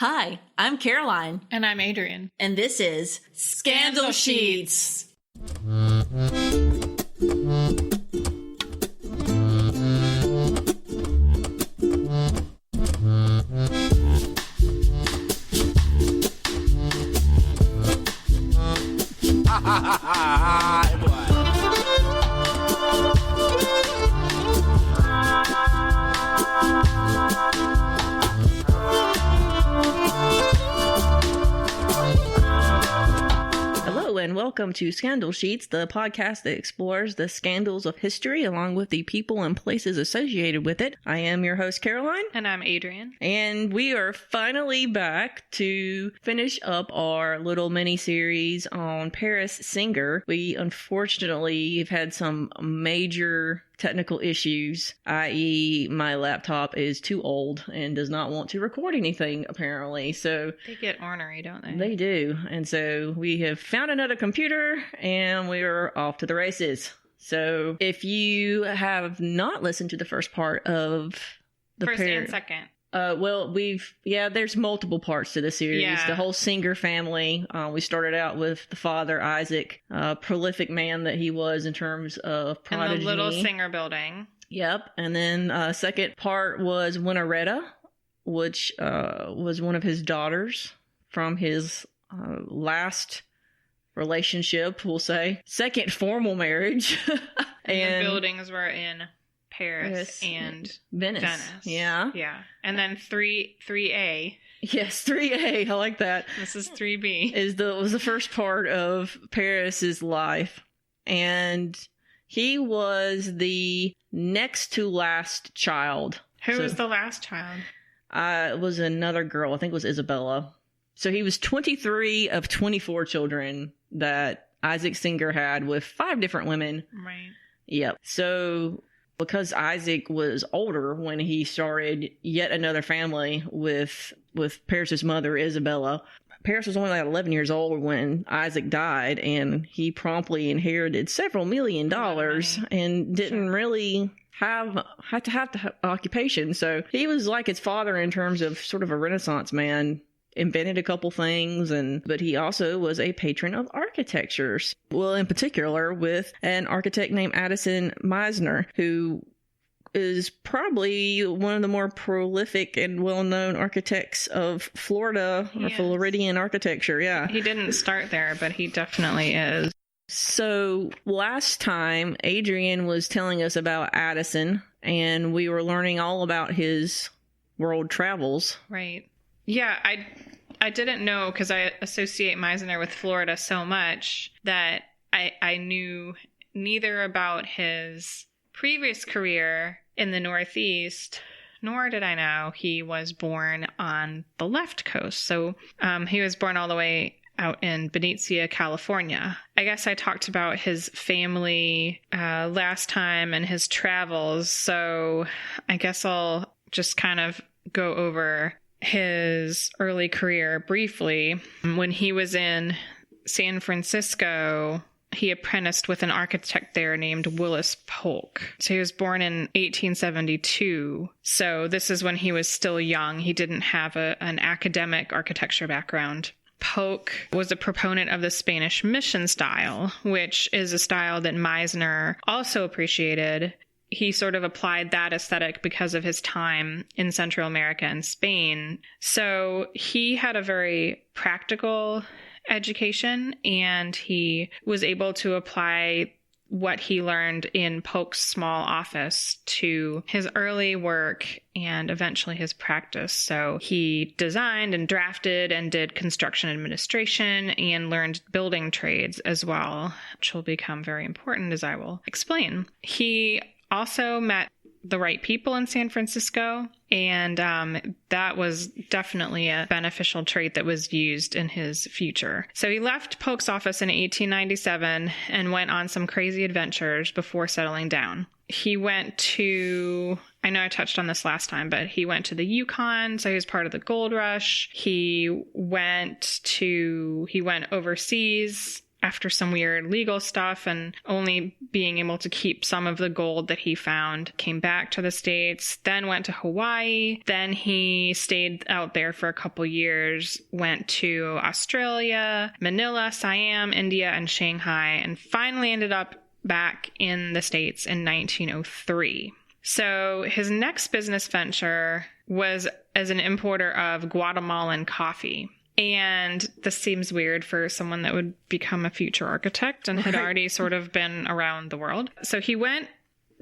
Hi, I'm Caroline. And I'm Adrienne. And this is Scandal Sheets. Hello and welcome to Scandal Sheets, the podcast that explores the scandals of history along with the people and places associated with it. I am your host, Caroline. And I'm Adrienne. And we are finally back to finish up our little mini-series on Paris Singer. We unfortunately have had some major technical issues, i.e. my laptop is too old and does not want to record anything, apparently. So They get ornery, don't they? they do. And so we have found another computer and we are off to the races. So if you have not listened to the first part of the First and second. there's multiple parts to the series. Yeah. The whole Singer family. We started out with the father, Isaac, prolific man that he was in terms of prodigy. And the little Singer building. Yep. And then second part was Winaretta, which was one of his daughters from his last relationship, we'll say. Second formal marriage. And the buildings were in Paris and Venice. Yeah. Yeah. And then 3A. Yes, 3A. I like that. This is 3B. Was the first part of Paris's life. And he was the next to last child. Who was the last child? It was another girl. I think it was Isabella. So he was 23 of 24 children that Isaac Singer had with 5 different women. Right. Yep. So because Isaac was older when he started yet another family with Paris's mother, Isabella. Paris was only like 11 years old when Isaac died, and he promptly inherited several $1 million and didn't really have the occupation. So he was like his father in terms of sort of a Renaissance man. Invented a couple things, but he also was a patron of architectures. Well, in particular with an architect named Addison Mizner, who is probably one of the more prolific and well-known architects of Florida or Floridian architecture. Yeah. He didn't start there, but he definitely is. So last time, Adrienne was telling us about Addison, and we were learning all about his world travels. Right. Yeah, I didn't know, because I associate Mizner with Florida so much that I knew neither about his previous career in the Northeast, nor did I know he was born on the left coast. So he was born all the way out in Benicia, California. I guess I talked about his family last time and his travels, so I guess I'll just kind of go over his early career briefly. When he was in San Francisco, he apprenticed with an architect there named Willis Polk. So he was born in 1872. So this is when he was still young. He didn't have an academic architecture background. Polk was a proponent of the Spanish mission style, which is a style that Mizner also appreciated. He sort of applied that aesthetic because of his time in Central America and Spain. So he had a very practical education, and he was able to apply what he learned in Polk's small office to his early work and eventually his practice. So he designed and drafted and did construction administration and learned building trades as well, which will become very important, as I will explain. He also met the right people in San Francisco, and that was definitely a beneficial trait that was used in his future. So he left Polk's office in 1897 and went on some crazy adventures before settling down. He went to, I know I touched on this last time, but he went to the Yukon, so he was part of the gold rush. He went overseas after some weird legal stuff and only being able to keep some of the gold that he found, came back to the States, then went to Hawaii. Then he stayed out there for a couple years, went to Australia, Manila, Siam, India, and Shanghai, and finally ended up back in the States in 1903. So his next business venture was as an importer of Guatemalan coffee. And this seems weird for someone that would become a future architect and had already sort of been around the world. So he went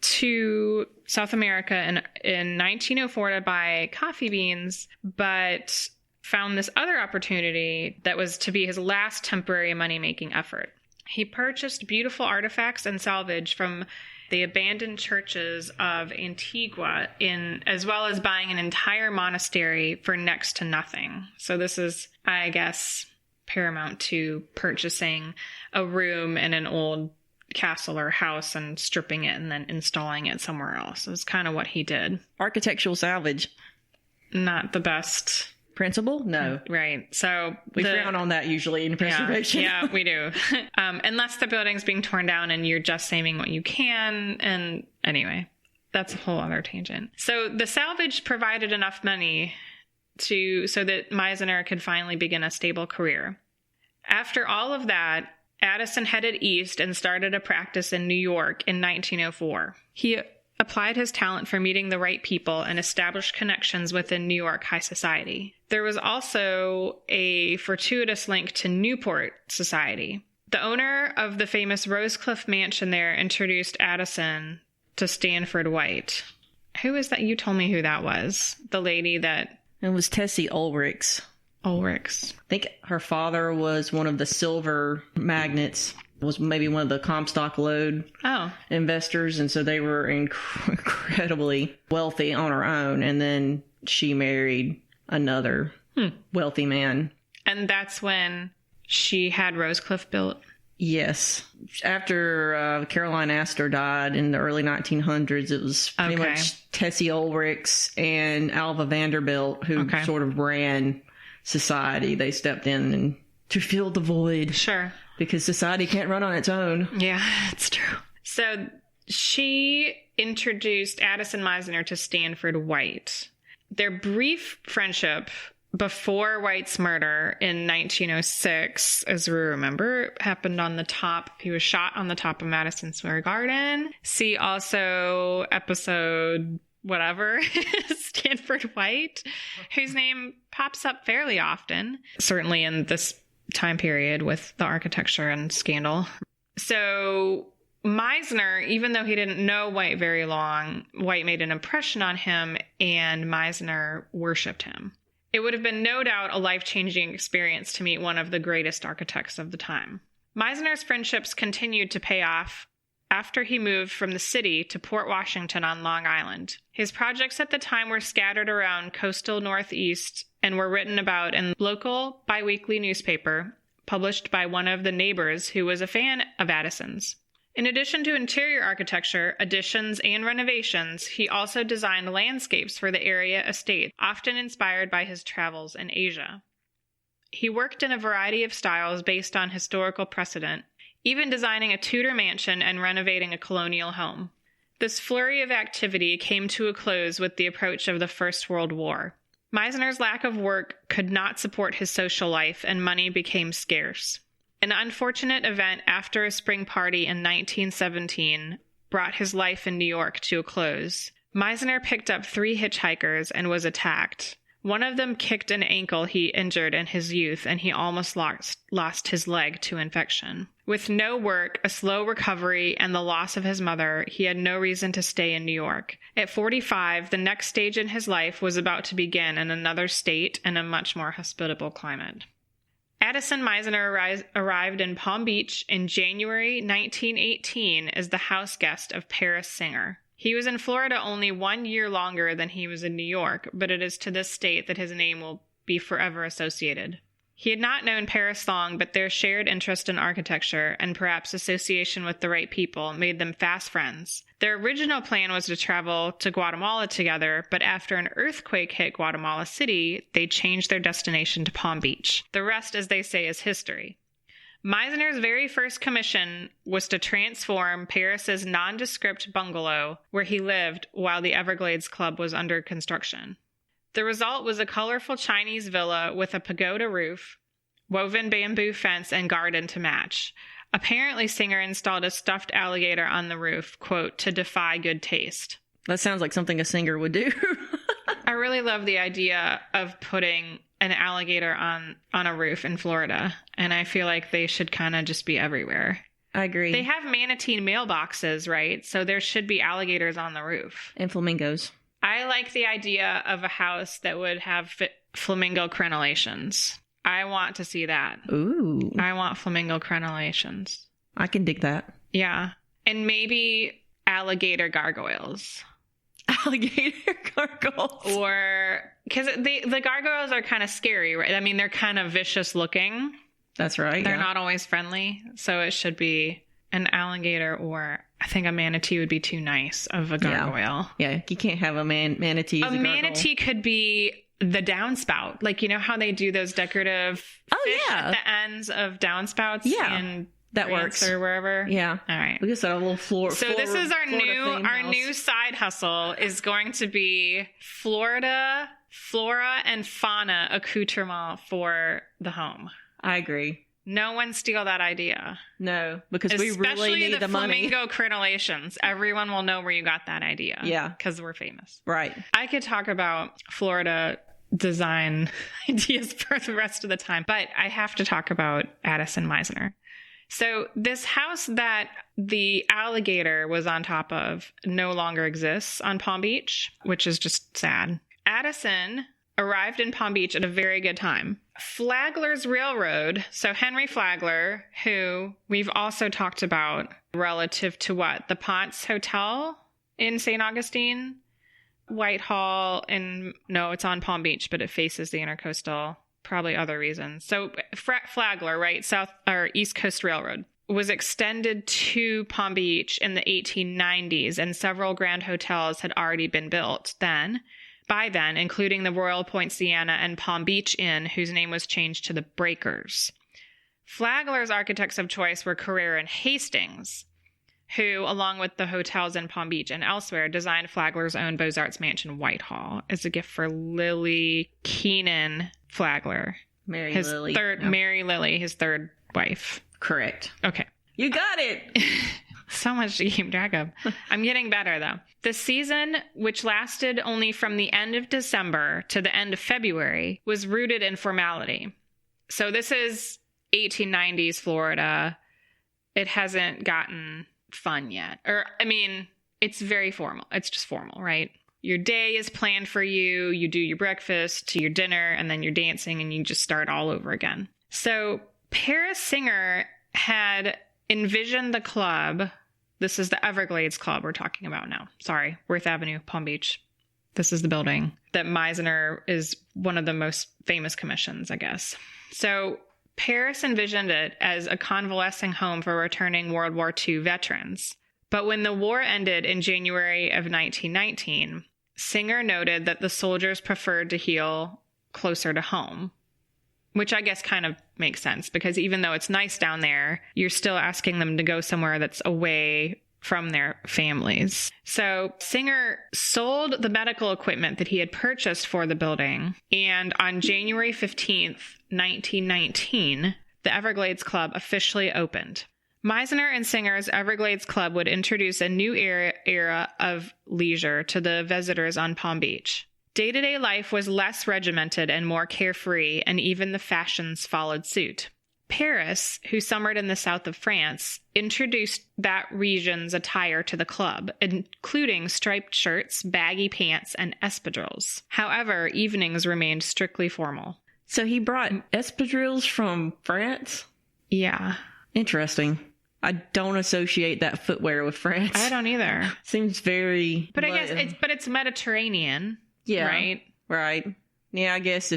to South America in 1904 to buy coffee beans, but found this other opportunity that was to be his last temporary money-making effort. He purchased beautiful artifacts and salvage from the abandoned churches of Antigua, as well as buying an entire monastery for next to nothing. So this is, I guess, paramount to purchasing a room in an old castle or house and stripping it and then installing it somewhere else. It was kind of what he did. Architectural salvage. Not the best Principle? No. Right. So we frown on that usually in preservation. Yeah, we do. Unless the building's being torn down and you're just saving what you can. And anyway, that's a whole other tangent. So the salvage provided enough money so that Mizner could finally begin a stable career. After all of that, Addison headed east and started a practice in New York in 1904. He applied his talent for meeting the right people and established connections within New York high society. There was also a fortuitous link to Newport society. The owner of the famous Rosecliff Mansion there introduced Addison to Stanford White. Who is that? You told me who that was. The lady that... It was Tessie Ulrichs. Ulrichs. I think her father was one of the silver magnates. Was maybe one of the Comstock Lode investors, and so they were incredibly wealthy on her own, and then she married another wealthy man. And that's when she had Rosecliff built? Yes. After Caroline Astor died in the early 1900s, it was pretty much Tessie Ulrichs and Alva Vanderbilt who sort of ran society. They stepped in and to fill the void. Sure. Because society can't run on its own. Yeah, it's true. So she introduced Addison Mizner to Stanford White. Their brief friendship before White's murder in 1906, as we remember, happened on the top. He was shot on the top of Madison Square Garden. See also episode whatever, Stanford White, whose name pops up fairly often, certainly in this time period with the architecture and scandal. So Mizner, even though he didn't know White very long, White made an impression on him and Mizner worshipped him. It would have been no doubt a life-changing experience to meet one of the greatest architects of the time. Mizner's friendships continued to pay off after he moved from the city to Port Washington on Long Island. His projects at the time were scattered around coastal Northeast and were written about in local biweekly newspaper published by one of the neighbors who was a fan of Addison's. In addition to interior architecture, additions, and renovations, he also designed landscapes for the area estate, often inspired by his travels in Asia. He worked in a variety of styles based on historical precedent, even designing a Tudor mansion and renovating a colonial home. This flurry of activity came to a close with the approach of the First World War. Mizner's lack of work could not support his social life, and money became scarce. An unfortunate event after a spring party in 1917 brought his life in New York to a close. Mizner picked up 3 hitchhikers and was attacked. One of them kicked an ankle he injured in his youth, and he almost lost his leg to infection. With no work, a slow recovery, and the loss of his mother, he had no reason to stay in New York. At 45, the next stage in his life was about to begin in another state and a much more hospitable climate. Addison Mizner arrived in Palm Beach in January 1918 as the house guest of Paris Singer. He was in Florida only 1 year longer than he was in New York, but it is to this state that his name will be forever associated. He had not known Paris long, but their shared interest in architecture and perhaps association with the right people made them fast friends. Their original plan was to travel to Guatemala together, but after an earthquake hit Guatemala City, they changed their destination to Palm Beach. The rest, as they say, is history. Mizner's very first commission was to transform Paris's nondescript bungalow where he lived while the Everglades Club was under construction. The result was a colorful Chinese villa with a pagoda roof, woven bamboo fence, and garden to match. Apparently, Singer installed a stuffed alligator on the roof, quote, to defy good taste. That sounds like something a singer would do. I really love the idea of putting an alligator on a roof in Florida, and I feel like they should kind of just be everywhere. I agree. They have manatee mailboxes, right? So there should be alligators on the roof. And flamingos. I like the idea of a house that would have flamingo crenellations. I want to see that. Ooh. I want flamingo crenellations. I can dig that. Yeah. And maybe alligator gargoyles. Alligator gargoyles. Or, because the gargoyles are kind of scary, right? I mean, they're kind of vicious looking. That's right. They're not always friendly. So it should be an alligator, or I think a manatee would be too nice of a gargoyle. Yeah, you can't have a manatee as a gargoyle. Manatee could be the downspout. Like, you know how they do those decorative fish at the ends of downspouts? Yeah. In that France works. Or wherever. Yeah. All right. We just had a little floor. So this is our new side hustle is going to be Florida flora and fauna accoutrement for the home. I agree. No one steal that idea. No, because we really need the money. Especially the flamingo crenellations. Everyone will know where you got that idea. Yeah. Because we're famous. Right. I could talk about Florida design ideas for the rest of the time, but I have to talk about Addison Mizner. So this house that the alligator was on top of no longer exists on Palm Beach, which is just sad. Addison arrived in Palm Beach at a very good time. Flagler's Railroad, so Henry Flagler, who we've also talked about relative to what? The Ponce Hotel in St. Augustine? Whitehall, and no, it's on Palm Beach, but it faces the Intercoastal. Probably other reasons. So Flagler, right, South or East Coast Railroad, was extended to Palm Beach in the 1890s, and several grand hotels had already been built by then, including the Royal Point Siena and Palm Beach Inn, whose name was changed to the Breakers. Flagler's architects of choice were Carrere and Hastings, who, along with the hotels in Palm Beach and elsewhere, designed Flagler's own Beaux-Arts mansion, Whitehall, as a gift for Lily Keenan Flagler. Mary Lily, his third wife. Correct. Okay. You got it. So much to keep track of. I'm getting better, though. The season, which lasted only from the end of December to the end of February, was rooted in formality. So this is 1890s Florida. It hasn't gotten fun yet. Or, I mean, it's very formal. It's just formal, right? Your day is planned for you. You do your breakfast to your dinner, and then you're dancing, and you just start all over again. So Paris Singer had envisioned the club. This is the Everglades Club we're talking about now. Sorry, Worth Avenue, Palm Beach. This is the building that Mizner is one of the most famous commissions, I guess. So Paris envisioned it as a convalescing home for returning World War II veterans. But when the war ended in January of 1919, Singer noted that the soldiers preferred to heal closer to home, which I guess kind of makes sense because even though it's nice down there, you're still asking them to go somewhere that's away from their families. So Singer sold the medical equipment that he had purchased for the building, and on January 15th, 1919, the Everglades Club officially opened. Mizner and Singer's Everglades Club would introduce a new era of leisure to the visitors on Palm Beach. Day-to-day life was less regimented and more carefree, and even the fashions followed suit. Paris, who summered in the south of France, introduced that region's attire to the club, including striped shirts, baggy pants, and espadrilles. However, evenings remained strictly formal. So he brought espadrilles from France? Yeah. Interesting. I don't associate that footwear with France. I don't either. Seems very... But I guess it's Mediterranean. Yeah. Right? Right. Yeah, I guess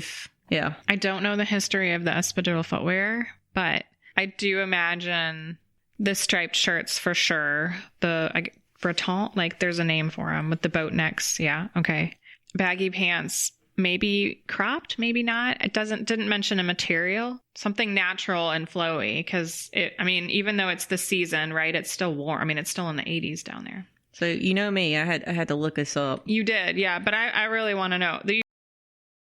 yeah. I don't know the history of the espadrille footwear, but I do imagine the striped shirts for sure. Breton, like there's a name for them with the boat necks. Yeah. Okay. Baggy pants, maybe cropped, maybe not. It didn't mention a material, something natural and flowy, because even though it's the season, right, it's still warm. I mean, it's still in the 80s down there. So, you know me, I had to look this up. You did, yeah. But I really want to know.